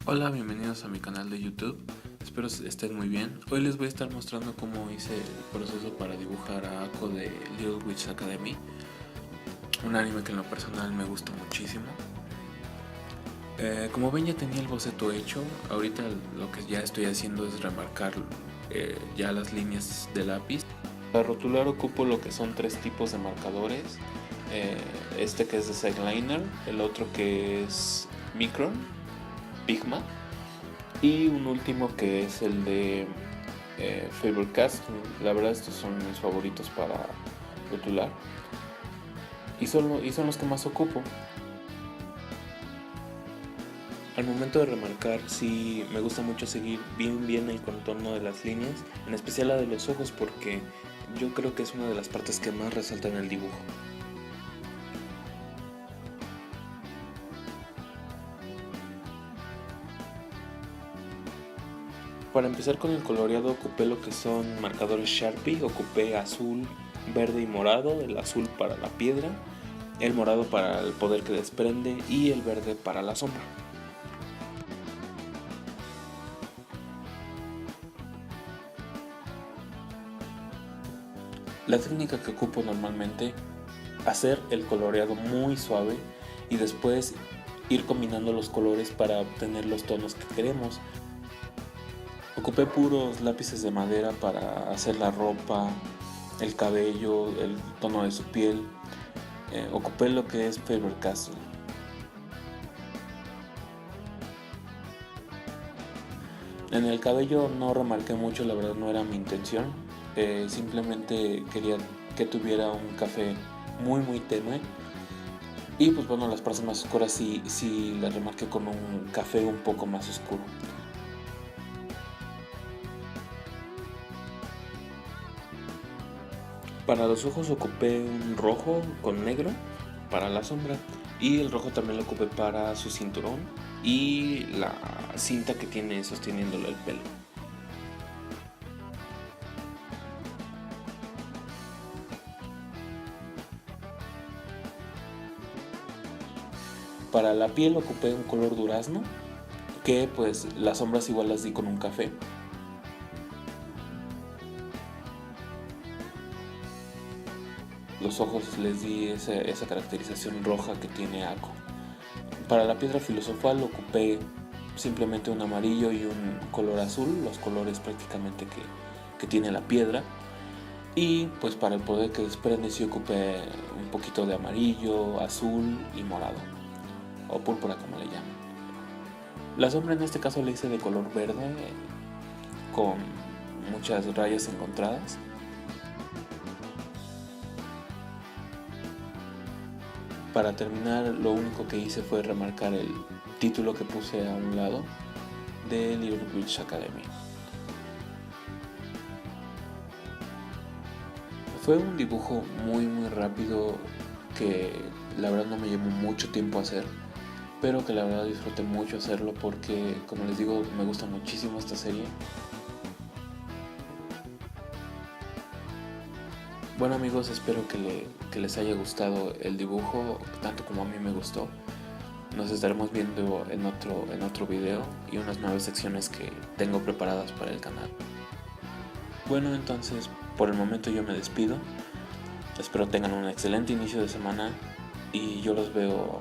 Hola, bienvenidos a mi canal de YouTube. Espero estén muy bien. Hoy les voy a estar mostrando cómo hice el proceso para dibujar a Ako de Little Witch Academy, un anime que en lo personal me gusta muchísimo. Como ven, ya tenía el boceto hecho. Ahorita lo que ya estoy haciendo es remarcar ya las líneas de lápiz. Para rotular ocupo lo que son tres tipos de marcadores. Este que es de Sideliner, el otro que es Micron, Pigma, y un último que es el de Faber-Castell. La verdad estos son mis favoritos para rotular y son los que más ocupo. Al momento de remarcar, sí me gusta mucho seguir bien el contorno de las líneas, en especial la de los ojos, porque yo creo que es una de las partes que más resalta en el dibujo. Para empezar con el coloreado ocupé lo que son marcadores Sharpie, ocupé azul, verde y morado, el azul para la piedra, el morado para el poder que desprende y el verde para la sombra. La técnica que ocupo normalmente, hacer el coloreado muy suave y después ir combinando los colores para obtener los tonos que queremos. Ocupé puros lápices de madera para hacer la ropa, el cabello, el tono de su piel. Ocupé lo que es Faber-Castell. En el cabello no remarqué mucho, la verdad no era mi intención. Simplemente quería que tuviera un café muy tenue. Y pues bueno, las partes más oscuras sí las remarqué con un café un poco más oscuro. Para los ojos ocupé un rojo con negro para la sombra, y el rojo también lo ocupé para su cinturón y la cinta que tiene sosteniéndole el pelo. Para la piel ocupé un color durazno, que pues las sombras igual las di con un café. Los ojos les di esa caracterización roja que tiene Ako. Para la piedra filosofal ocupé simplemente un amarillo y un color azul, los colores prácticamente que tiene la piedra. Y pues para el poder que desprende sí ocupé un poquito de amarillo, azul y morado, o púrpura como le llaman. La sombra en este caso la hice de color verde con muchas rayas encontradas. Para terminar, lo único que hice fue remarcar el título que puse a un lado de Little Witch Academy. Fue un dibujo muy rápido que la verdad no me llevó mucho tiempo hacer, pero que la verdad disfruté mucho hacerlo porque, como les digo, me gusta muchísimo esta serie. Bueno amigos, espero que les haya gustado el dibujo tanto como a mí me gustó. Nos estaremos viendo en otro video y unas nuevas secciones que tengo preparadas para el canal. Bueno, entonces por el momento yo me despido. Espero tengan un excelente inicio de semana y yo los veo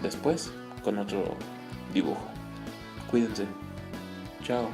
después con otro dibujo. Cuídense. Chao.